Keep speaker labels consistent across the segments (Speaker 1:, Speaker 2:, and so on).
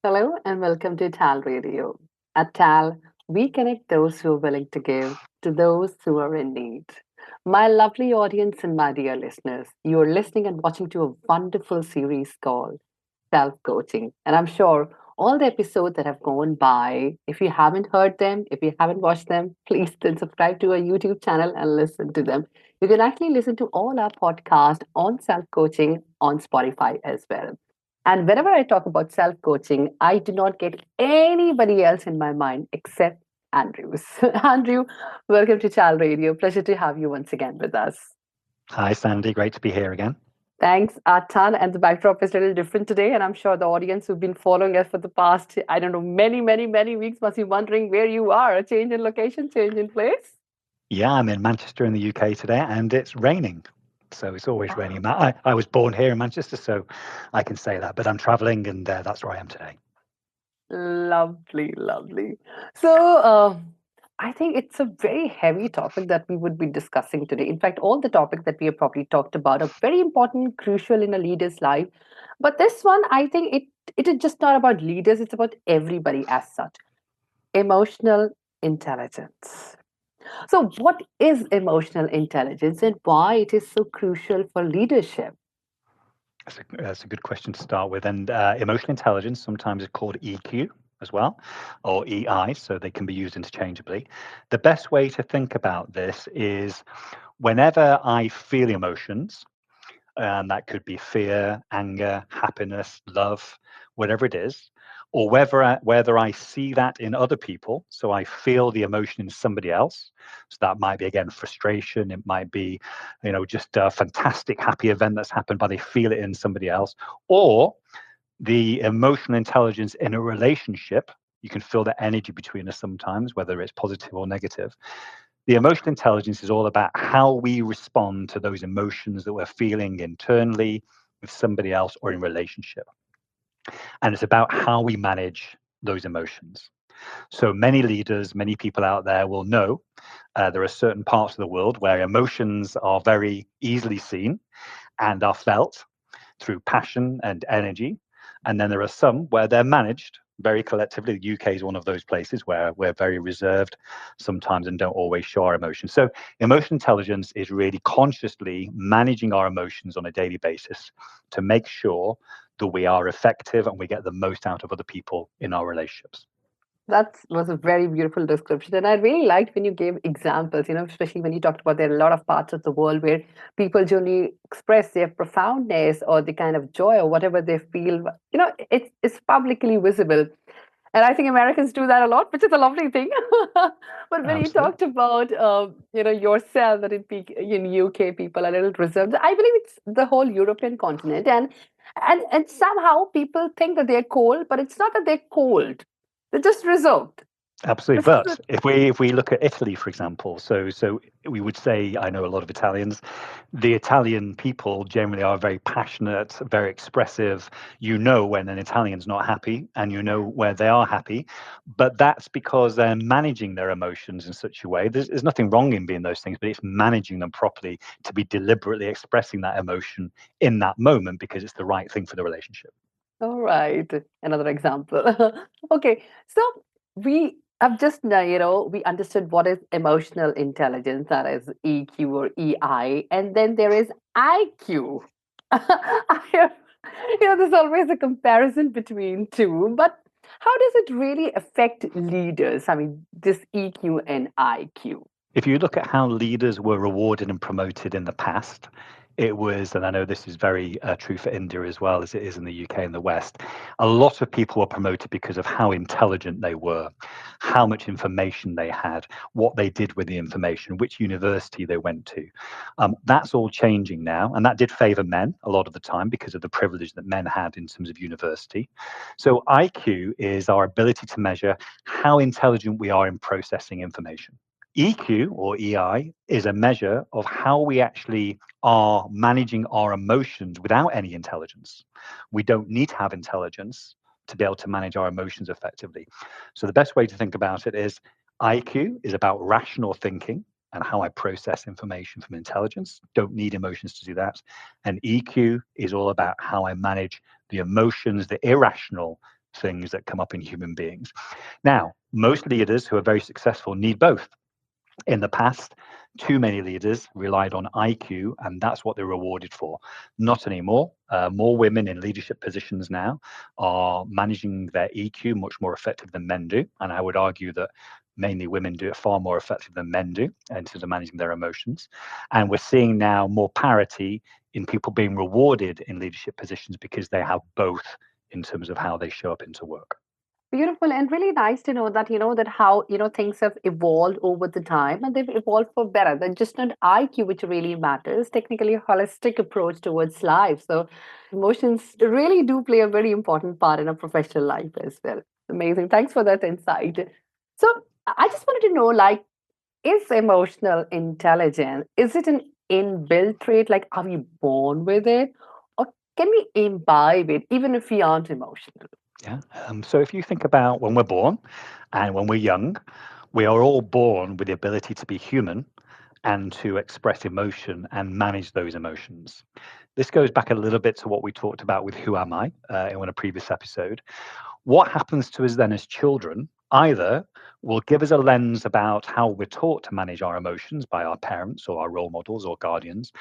Speaker 1: Hello and welcome to TAL Radio. At TAL, we connect those who are willing to give to those who are in need. My lovely audience and my dear listeners, you are listening and watching to a wonderful series called Self Coaching. And I'm sure all the episodes that have gone by, if you haven't heard them, if you haven't watched them, please then subscribe to our YouTube channel and listen to them. You can actually listen to all our podcasts on self coaching on Spotify as well. And whenever I talk about self coaching, I do not get anybody else in my mind except Andrew. Andrew, welcome to Child Radio. Pleasure to have you once again with us.
Speaker 2: Hi, Sandy. Great to be here again.
Speaker 1: Thanks a ton. And the backdrop is a little different today. And I'm sure the audience who've been following us for the past, I don't know, many weeks must be wondering where you are. A change in location, change in place?
Speaker 2: Yeah, I'm in Manchester in the UK today, and it's raining. So it's always raining. I was born here in Manchester, so I can say that. But I'm traveling, and that's where I am today.
Speaker 1: Lovely, lovely. So, I think it's a very heavy topic that we would be discussing today. In fact, all the topics that we have probably talked about are very important, crucial in a leader's life. But this one, I think it is just not about leaders, it's about everybody as such. Emotional intelligence. So, what is emotional intelligence and why it is so crucial for leadership?
Speaker 2: That's a good question to start with. And emotional intelligence sometimes is called EQ as well, or EI, so they can be used interchangeably. The best way to think about this is whenever I feel emotions, and that could be fear, anger, happiness, love, whatever it is, or whether I see that in other people, so I feel the emotion in somebody else. So that might be, again, frustration. It might be, just a fantastic, happy event that's happened, but they feel it in somebody else. Or the emotional intelligence in a relationship, you can feel the energy between us sometimes, whether it's positive or negative. The emotional intelligence is all about how we respond to those emotions that we're feeling internally with somebody else or in relationship. And it's about how we manage those emotions. So many leaders, many people out there will know there are certain parts of the world where emotions are very easily seen and are felt through passion and energy. And then there are some where they're managed very collectively. The UK is one of those places where we're very reserved sometimes and don't always show our emotions. So emotional intelligence is really consciously managing our emotions on a daily basis to make sure that we are effective and we get the most out of other people in our relationships.
Speaker 1: That was a very beautiful description. And I really liked when you gave examples, especially when you talked about there are a lot of parts of the world where people generally express their profoundness or the kind of joy or whatever they feel. It's publicly visible. And I think Americans do that a lot, which is a lovely thing. But when you
Speaker 2: Absolutely.
Speaker 1: talked about, yourself that in UK people are a little reserved, I believe it's the whole European continent, and somehow people think that they're cold, but it's not that they're cold; they're just reserved.
Speaker 2: Absolutely.
Speaker 1: This is
Speaker 2: But if we look at Italy, for example, so we would say, I know a lot of Italians, the Italian people generally are very passionate, very expressive. You know when an Italian's not happy and you know where they are happy, but that's because they're managing their emotions in such a way. There's nothing wrong in being those things, but it's managing them properly to be deliberately expressing that emotion in that moment because it's the right thing for the relationship.
Speaker 1: all right. Another example. Okay, so we have just now, we understood what is emotional intelligence, that is EQ or EI, and then there is IQ. I have, there's always a comparison between two, but how does it really affect leaders? I mean, this EQ and IQ.
Speaker 2: If you look at how leaders were rewarded and promoted in the past, it was, and I know this is very true for India as well as it is in the UK and the West, a lot of people were promoted because of how intelligent they were, how much information they had, what they did with the information, which university they went to. That's all changing now, and that did favor men a lot of the time because of the privilege that men had in terms of university. So IQ is our ability to measure how intelligent we are in processing information. EQ or EI is a measure of how we actually are managing our emotions without any intelligence. We don't need to have intelligence to be able to manage our emotions effectively. So the best way to think about it is IQ is about rational thinking and how I process information from intelligence. Don't need emotions to do that. And EQ is all about how I manage the emotions, the irrational things that come up in human beings. Now, most leaders who are very successful need both. In the past, too many leaders relied on IQ, and that's what they're rewarded for. Not anymore. More women in leadership positions now are managing their EQ much more effective than men do. And I would argue that mainly women do it far more effective than men do in terms of managing their emotions. And we're seeing now more parity in people being rewarded in leadership positions because they have both in terms of how they show up into work.
Speaker 1: Beautiful and really nice to know that, that how, things have evolved over the time and they've evolved for better. Than just not IQ, which really matters, technically a holistic approach towards life. So emotions really do play a very important part in a professional life as well. Amazing. Thanks for that insight. So I just wanted to know, like, is emotional intelligence, is it an inbuilt trait? Like, are we born with it? Or can we imbibe it even if we aren't emotional?
Speaker 2: Yeah. So if you think about when we're born and when we're young, we are all born with the ability to be human and to express emotion and manage those emotions. This goes back a little bit to what we talked about with Who Am I in a previous episode. What happens to us then as children either will give us a lens about how we're taught to manage our emotions by our parents or our role models or guardians,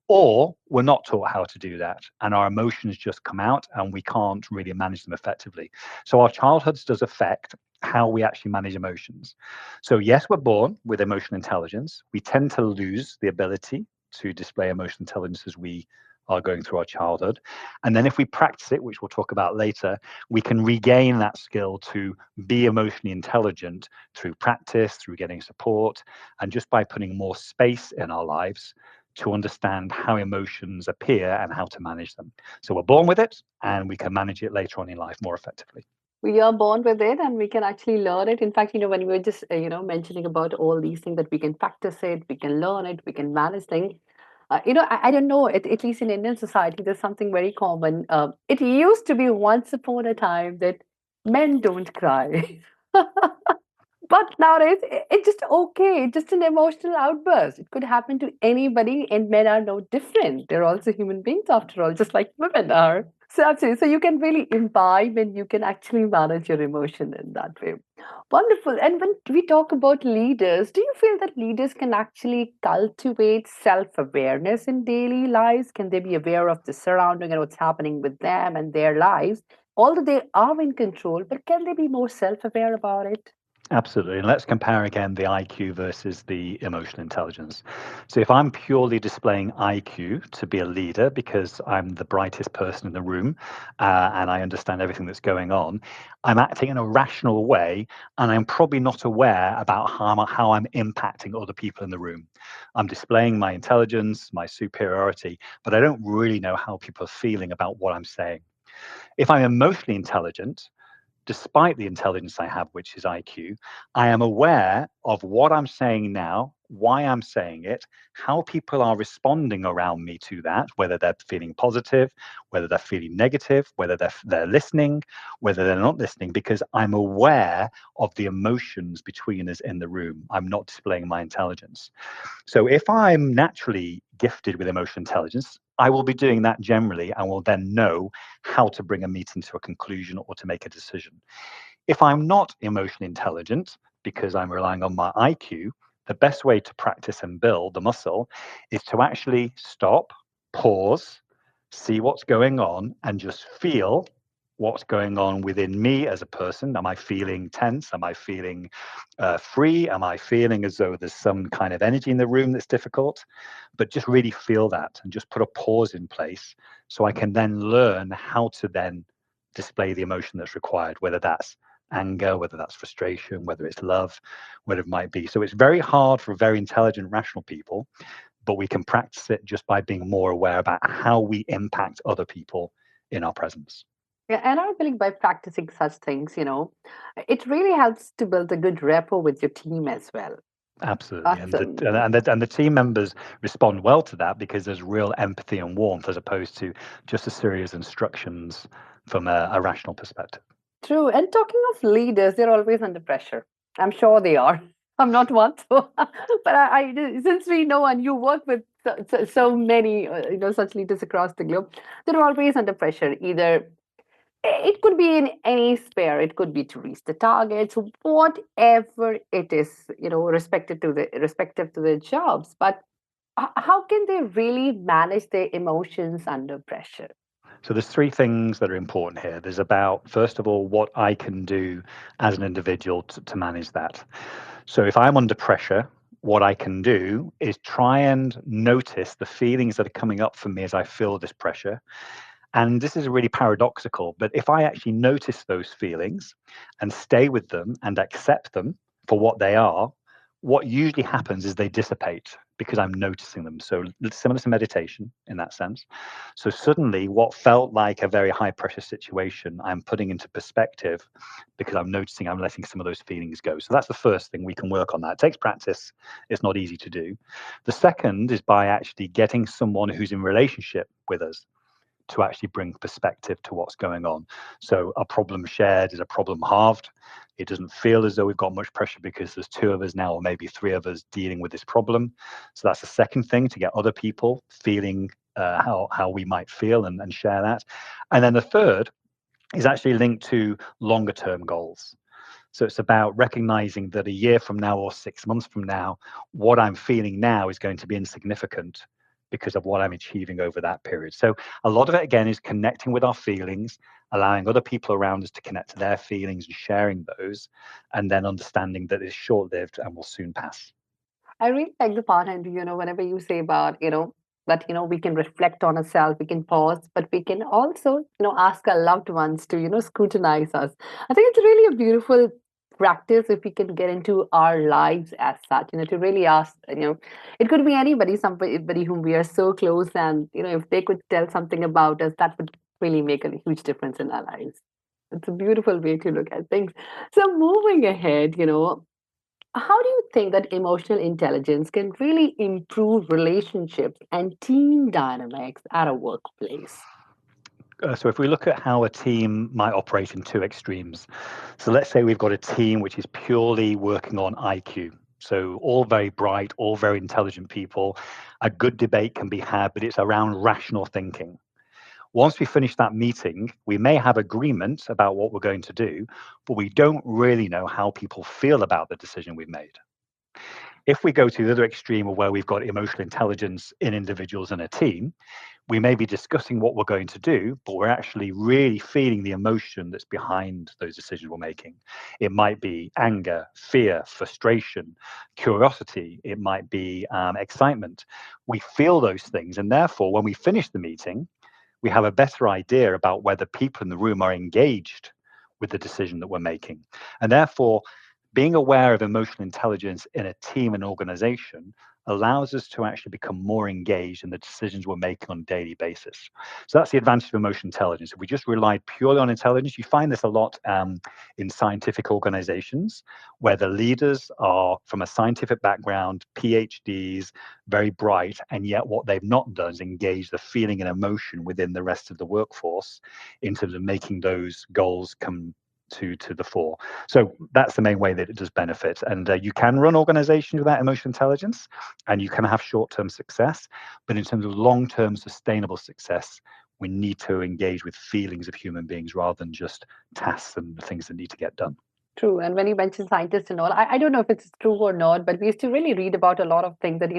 Speaker 2: or we're not taught how to do that and our emotions just come out and we can't really manage them effectively. So our childhoods does affect how we actually manage emotions. So yes, we're born with emotional intelligence. We tend to lose the ability to display emotional intelligence as we are going through our childhood. And then if we practice it, which we'll talk about later, we can regain that skill to be emotionally intelligent through practice, through getting support, and just by putting more space in our lives to understand how emotions appear and how to manage them. So we're born with it and we can manage it later on in life more effectively.
Speaker 1: We are born with it and we can actually learn it. In fact, when we were just mentioning about all these things, that we can practice it, we can learn it, we can manage things. I don't know, at least in Indian society there's something very common. It used to be once upon a time that men don't cry. But nowadays, it's just okay. It's just an emotional outburst. It could happen to anybody, and men are no different. They're also human beings, after all, just like women are. So, absolutely. So, you can really imbibe and you can actually manage your emotion in that way. Wonderful. And when we talk about leaders, do you feel that leaders can actually cultivate self awareness in daily lives? Can they be aware of the surrounding and what's happening with them and their lives? Although they are in control, but can they be more self aware about it?
Speaker 2: Absolutely. And let's compare again the IQ versus the emotional intelligence. So, if I'm purely displaying IQ to be a leader because I'm the brightest person in the room and I understand everything that's going on, I'm acting in a rational way and I'm probably not aware about how I'm impacting other people in the room. I'm displaying my intelligence, my superiority, but I don't really know how people are feeling about what I'm saying. If I'm emotionally intelligent, despite the intelligence I have, which is IQ, I am aware of what I'm saying now, why I'm saying it, how people are responding around me to that, whether they're feeling positive, whether they're feeling negative, whether they're listening, whether they're not listening, because I'm aware of the emotions between us in the room. I'm not displaying my intelligence. So if I'm naturally gifted with emotional intelligence, I will be doing that generally and will then know how to bring a meeting to a conclusion or to make a decision. If I'm not emotionally intelligent because I'm relying on my IQ, the best way to practice and build the muscle is to actually stop, pause, see what's going on, and just feel what's going on within me as a person. Am I feeling tense? Am I feeling free? Am I feeling as though there's some kind of energy in the room that's difficult? But just really feel that and just put a pause in place so I can then learn how to then display the emotion that's required, whether that's anger, whether that's frustration, whether it's love, whatever it might be. So it's very hard for very intelligent, rational people, but we can practice it just by being more aware about how we impact other people in our presence.
Speaker 1: Yeah, and I believe by practicing such things, it really helps to build a good rapport with your team as well.
Speaker 2: Absolutely, and
Speaker 1: Awesome.
Speaker 2: the team members respond well to that because there's real empathy and warmth as opposed to just a series of instructions from a rational perspective.
Speaker 1: True. And talking of leaders, they're always under pressure. I'm sure they are. I'm not one, so but since we know and you work with so many such leaders across the globe, they're always under pressure. Either it could be in any sphere. It could be to reach the targets, whatever it is, respective to their jobs. But how can they really manage their emotions under pressure?
Speaker 2: So there's three things that are important here. There's about, first of all, what I can do as an individual to manage that. So if I'm under pressure, what I can do is try and notice the feelings that are coming up for me as I feel this pressure. And this is really paradoxical, but if I actually notice those feelings and stay with them and accept them for what they are, what usually happens is they dissipate because I'm noticing them. So similar to meditation in that sense. So suddenly, what felt like a very high pressure situation, I'm putting into perspective because I'm noticing I'm letting some of those feelings go. So that's the first thing we can work on that. It takes practice, it's not easy to do. The second is by actually getting someone who's in relationship with us to actually bring perspective to what's going on. So a problem shared is a problem halved. It doesn't feel as though we've got much pressure because there's two of us now, or maybe three of us dealing with this problem. So that's the second thing, to get other people feeling how we might feel and share that. And then the third is actually linked to longer term goals. So it's about recognizing that a year from now or 6 months from now, what I'm feeling now is going to be insignificant because of what I'm achieving over that period. So a lot of it, again, is connecting with our feelings, allowing other people around us to connect to their feelings and sharing those, and then understanding that it's short lived and will soon pass.
Speaker 1: I really like the part, and whenever you say about, that we can reflect on ourselves, we can pause, but we can also, ask our loved ones to, scrutinize us. I think it's really a beautiful practice if we can get into our lives as such, to really ask, it could be anybody, somebody whom we are so close, and if they could tell something about us, that would really make a huge difference in our lives. It's a beautiful way to look at things. So moving ahead, how do you think that emotional intelligence can really improve relationships and team dynamics at a workplace?
Speaker 2: So if we look at how a team might operate in two extremes, so let's say we've got a team which is purely working on IQ. So all very bright, all very intelligent people. A good debate can be had, but it's around rational thinking. Once we finish that meeting, we may have agreement about what we're going to do, but we don't really know how people feel about the decision we've made. If we go to the other extreme of where we've got emotional intelligence in individuals and a team, we may be discussing what we're going to do, but we're actually really feeling the emotion that's behind those decisions we're making. It might be anger, fear, frustration, curiosity. It might be excitement. We feel those things. And therefore, when we finish the meeting, we have a better idea about whether people in the room are engaged with the decision that we're making. And therefore, being aware of emotional intelligence in a team and organization allows us to actually become more engaged in the decisions we're making on a daily basis. So that's the advantage of emotional intelligence. If we just relied purely on intelligence, you find this a lot in scientific organizations where the leaders are from a scientific background, PhDs, very bright, and yet what they've not done is engage the feeling and emotion within the rest of the workforce in terms of making those goals come to the fore. So that's the main way that it does benefit. And you can run organizations without emotional intelligence, and you can have short-term success. But in terms of long-term sustainable success, we need to engage with feelings of human beings rather than just tasks and things that need to get done.
Speaker 1: True. And when you mention scientists and all, I don't know if it's true or not, but we used to really read about a lot of things that,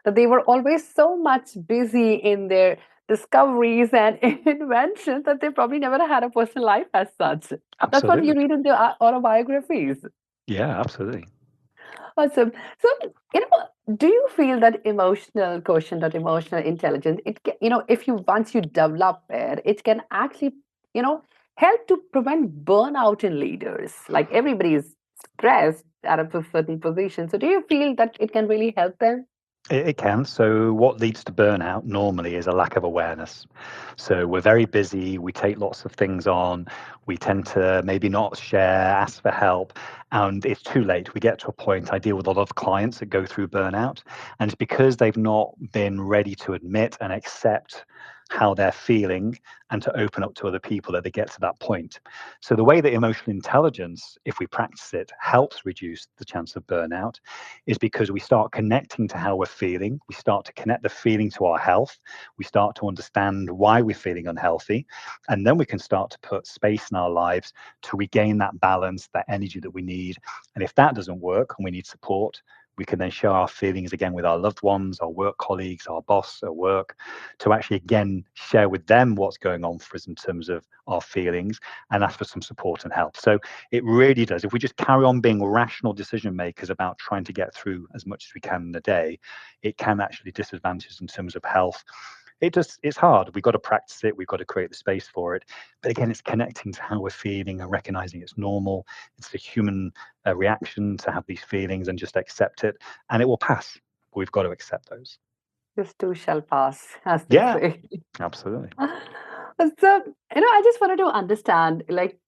Speaker 1: that they were always so much busy in their discoveries and inventions that they probably never had a personal life as such. That's what you
Speaker 2: Absolutely.
Speaker 1: read in their autobiographies.
Speaker 2: Yeah, absolutely.
Speaker 1: Awesome. So, do you feel that emotional quotient or emotional intelligence, if once you develop it, it can actually, you know, help to prevent burnout in leaders? Like everybody is stressed at a certain position. So, do you feel that it can really help them?
Speaker 2: It can. So, what leads to burnout normally is a lack of awareness. So, we're very busy, we take lots of things on, we tend to maybe not share, ask for help, and it's too late. We get to a point, I deal with a lot of clients that go through burnout, and it's because they've not been ready to admit and accept how they're feeling, and to open up to other people that they get to that point. So the way that emotional intelligence, if we practice it, helps reduce the chance of burnout is because we start connecting to how we're feeling. We start to connect the feeling to our health. We start to understand why we're feeling unhealthy. And then we can start to put space in our lives to regain that balance, that energy that we need. And if that doesn't work and we need support, we can then share our feelings again with our loved ones, our work colleagues, our boss at work, to actually again share with them what's going on for us in terms of our feelings and ask for some support and help. So it really does. If we just carry on being rational decision makers about trying to get through as much as we can in the day, it can actually disadvantage us in terms of health. It's hard. We've got to practice it. We've got to create the space for it. But again, it's connecting to how we're feeling and recognizing it's normal. It's a human reaction to have these feelings and just accept it. And it will pass. We've got to accept those.
Speaker 1: This too shall pass, as they
Speaker 2: Yeah,
Speaker 1: say.
Speaker 2: absolutely.
Speaker 1: So, I just wanted to understand, like,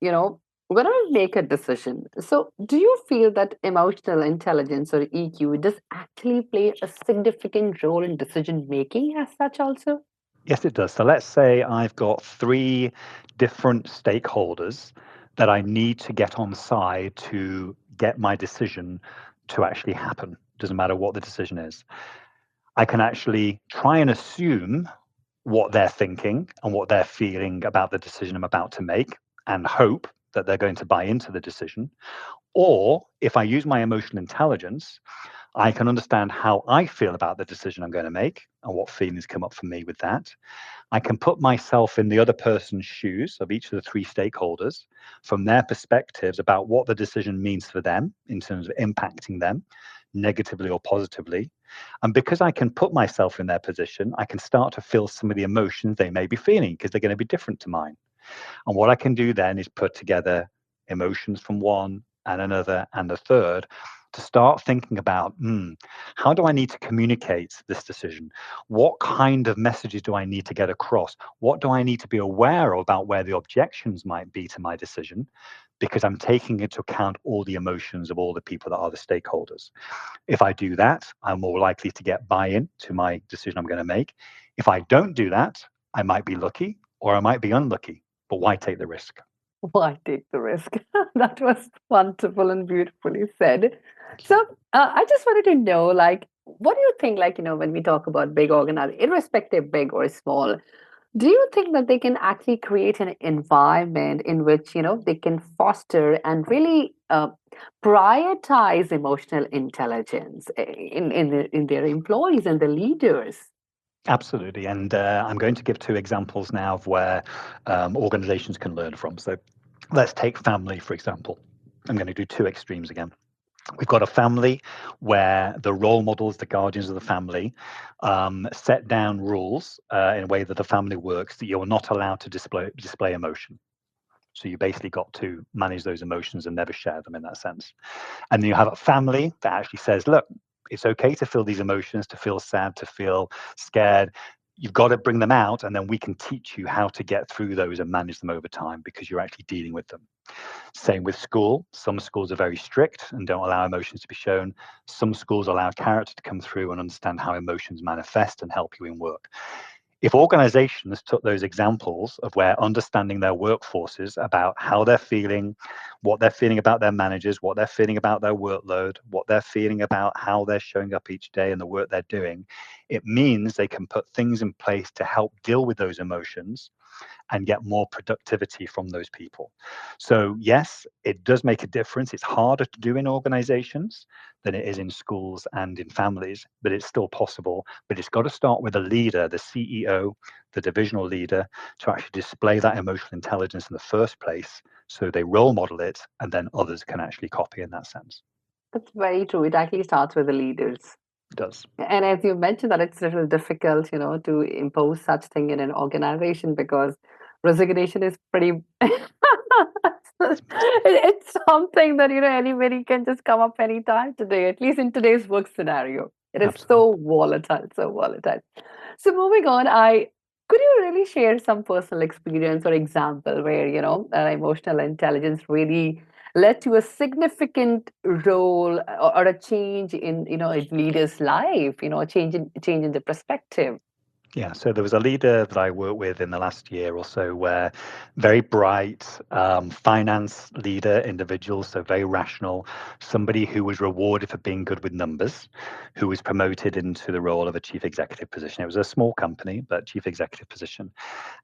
Speaker 1: when I make a decision, so do you feel that emotional intelligence or EQ does actually play a significant role in decision making as such also?
Speaker 2: Yes, it does. So let's say I've got three different stakeholders that I need to get on side to get my decision to actually happen. Doesn't matter what the decision is. I can actually try and assume what they're thinking and what they're feeling about the decision I'm about to make and hope that they're going to buy into the decision. Or if I use my emotional intelligence, I can understand how I feel about the decision I'm going to make and what feelings come up for me with that. I can put myself in the other person's shoes of each of the three stakeholders from their perspectives about what the decision means for them in terms of impacting them negatively or positively. And because I can put myself in their position, I can start to feel some of the emotions they may be feeling because they're going to be different to mine. And what I can do then is put together emotions from one and another and a third to start thinking about how do I need to communicate this decision? What kind of messages do I need to get across? What do I need to be aware of about where the objections might be to my decision? Because I'm taking into account all the emotions of all the people that are the stakeholders. If I do that, I'm more likely to get buy in to my decision I'm going to make. If I don't do that, I might be lucky or I might be unlucky. But why take the risk?
Speaker 1: Why take the risk? That was wonderful and beautifully said.
Speaker 2: Thank
Speaker 1: So,
Speaker 2: you.
Speaker 1: I just wanted to know, like, what do you think, like, when we talk about big organizations, irrespective big or small, do you think that they can actually create an environment in which, they can foster and really prioritize emotional intelligence in their employees and the leaders?
Speaker 2: Absolutely. And I'm going to give two examples now of where organizations can learn from. So let's take family, for example. I'm going to do two extremes again. We've got a family where the role models, the guardians of the family, set down rules in a way that the family works that you're not allowed to display emotion. So you basically got to manage those emotions and never share them in that sense. And then you have a family that actually says, look, it's okay to feel these emotions, to feel sad, to feel scared. You've got to bring them out, and then we can teach you how to get through those and manage them over time because you're actually dealing with them. Same with school. Some schools are very strict and don't allow emotions to be shown. Some schools allow character to come through and understand how emotions manifest and help you in work. If organizations took those examples of where understanding their workforces about how they're feeling, what they're feeling about their managers, what they're feeling about their workload, what they're feeling about how they're showing up each day and the work they're doing, it means they can put things in place to help deal with those emotions and get more productivity from those people. So, yes, it does make a difference. It's harder to do in organizations than it is in schools and in families, but it's still possible. But it's got to start with a leader, the CEO, the divisional leader, to actually display that emotional intelligence in the first place so they role model it and then others can actually copy in that sense.
Speaker 1: That's very true. It actually starts with the leaders.
Speaker 2: It does.
Speaker 1: And as you mentioned that it's a little difficult, to impose such thing in an organization because resignation is pretty it's something that anybody can just come up anytime today, at least in today's work scenario. It is
Speaker 2: Absolutely.
Speaker 1: so volatile, so volatile. So moving on, I could you really share some personal experience or example where emotional intelligence really led to a significant role or a change in a leader's life, a change in the perspective.
Speaker 2: Yeah, so there was a leader that I worked with in the last year or so, where very bright finance leader individual, so very rational, somebody who was rewarded for being good with numbers, who was promoted into the role of a chief executive position. It was a small company, but chief executive position.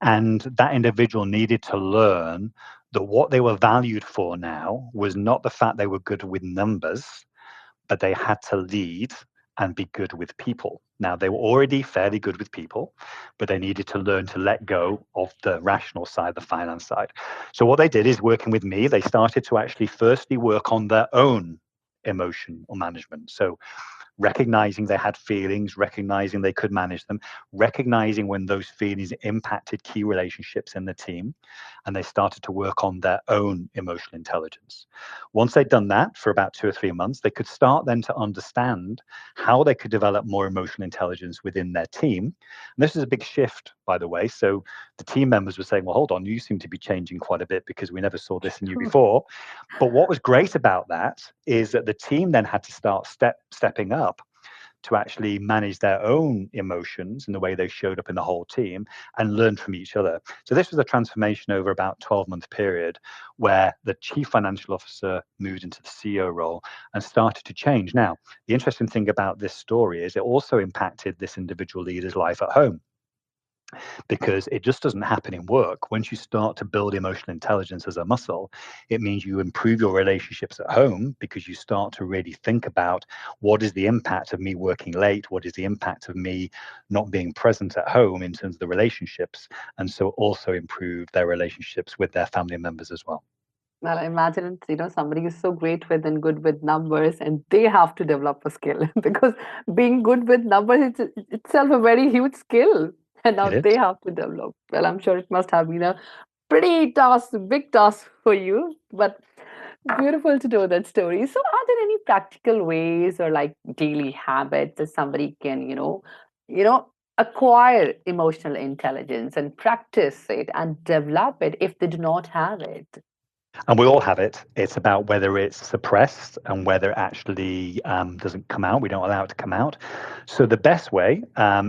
Speaker 2: And that individual needed to learn that what they were valued for now was not the fact they were good with numbers, but they had to lead and be good with people. Now, they were already fairly good with people, but they needed to learn to let go of the rational side, the finance side. So, what they did is working with me, they started to actually firstly work on their own emotional management. So, recognizing they had feelings, recognizing they could manage them, recognizing when those feelings impacted key relationships in the team, and they started to work on their own emotional intelligence. Once they'd done that for about 2 or 3 months, they could start then to understand how they could develop more emotional intelligence within their team. And this is a big shift, by the way. So the team members were saying, well, hold on, you seem to be changing quite a bit because we never saw this in you before. But what was great about that is that the team then had to start stepping up to actually manage their own emotions and the way they showed up in the whole team and learn from each other. So this was a transformation over about 12-month period where the chief financial officer moved into the CEO role and started to change. Now, the interesting thing about this story is it also impacted this individual leader's life at home, because it just doesn't happen in work. Once you start to build emotional intelligence as a muscle, it means you improve your relationships at home because you start to really think about what is the impact of me working late? What is the impact of me not being present at home in terms of the relationships? And so also improve their relationships with their family members as well.
Speaker 1: Well, I imagine somebody is so great with and good with numbers, and they have to develop a skill because being good with numbers is itself a very huge skill, and now
Speaker 2: It
Speaker 1: they
Speaker 2: is.
Speaker 1: have to develop. Well, I'm sure it must have been a pretty task, big task for you, but beautiful to know that story. So, are there any practical ways or like daily habits that somebody can, acquire emotional intelligence and practice it and develop it if they do not have it?
Speaker 2: And we all have it. It's about whether it's suppressed and whether it actually doesn't come out. We don't allow it to come out. So the best way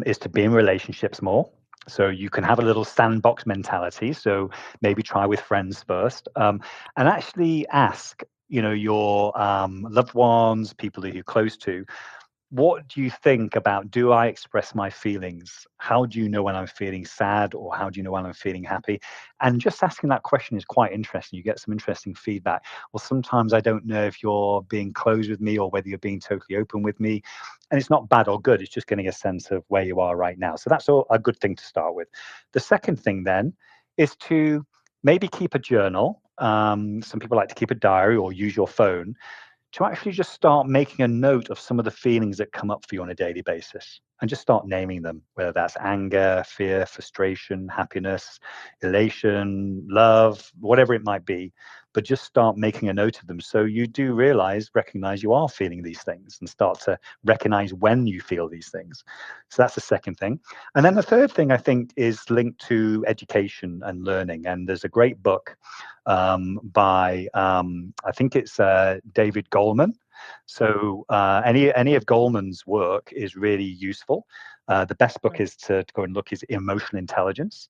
Speaker 2: is to be in relationships more. So you can have a little sandbox mentality. So maybe try with friends first, and actually ask, your loved ones, people that you're close to, what do you think about, do I express my feelings? How do you know when I'm feeling sad, or how do you know when I'm feeling happy? And just asking that question is quite interesting. You get some interesting feedback. Well, sometimes I don't know if you're being closed with me or whether you're being totally open with me. And it's not bad or good. It's just getting a sense of where you are right now. So that's a good thing to start with. The second thing then is to maybe keep a journal. Some people like to keep a diary or use your phone to actually just start making a note of some of the feelings that come up for you on a daily basis, and just start naming them, whether that's anger, fear, frustration, happiness, elation, love, whatever it might be. But just start making a note of them so you do recognize you are feeling these things and start to recognize when you feel these things. So that's the second thing. And then the third thing I think is linked to education and learning. And there's a great book by I think it's David Goleman. So any of Goleman's work is really useful. The best book is to go and look is Emotional Intelligence.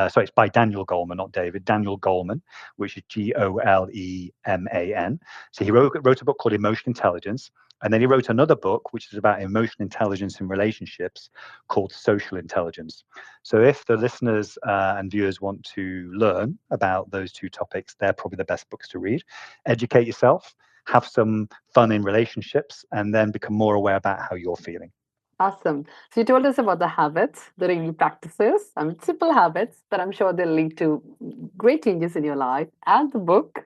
Speaker 2: So it's by Daniel Goleman, not David. Daniel Goleman, which is Goleman. So he wrote a book called Emotional Intelligence. And then he wrote another book, which is about emotional intelligence in relationships, called Social Intelligence. So if the listeners and viewers want to learn about those two topics, they're probably the best books to read. Educate yourself, have some fun in relationships, and then become more aware about how you're feeling.
Speaker 1: Awesome. So you told us about the habits, the daily practices. I mean, simple habits, but I'm sure they'll lead to great changes in your life, and the book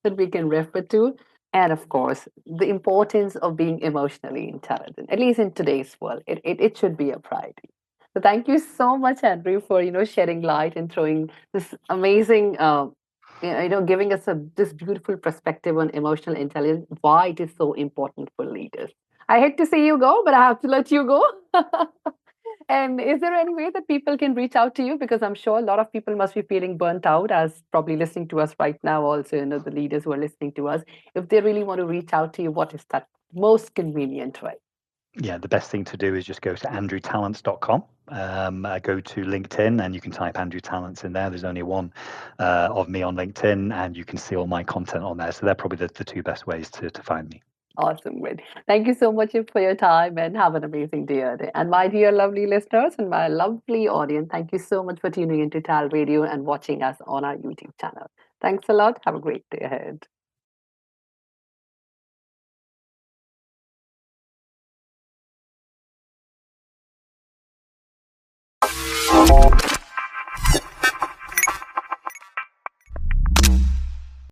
Speaker 1: that we can refer to. And of course, the importance of being emotionally intelligent, at least in today's world, it should be a priority. So thank you so much, Andrew, for shedding light and throwing this amazing, giving us this beautiful perspective on emotional intelligence, why it is so important for leaders. I hate to see you go, but I have to let you go. And is there any way that people can reach out to you? Because I'm sure a lot of people must be feeling burnt out, as probably listening to us right now, also, the leaders who are listening to us. If they really want to reach out to you, what is that most convenient way?
Speaker 2: Yeah, the best thing to do is just go to andrewtallents.com. Go to LinkedIn and you can type Andrew Tallents in there. There's only one of me on LinkedIn, and you can see all my content on there. So they're probably the two best ways to find me.
Speaker 1: Awesome. Great. Thank you so much for your time and have an amazing day. And my dear lovely listeners and my lovely audience, thank you so much for tuning into Tal Radio and watching us on our YouTube channel. Thanks a lot. Have a great day ahead.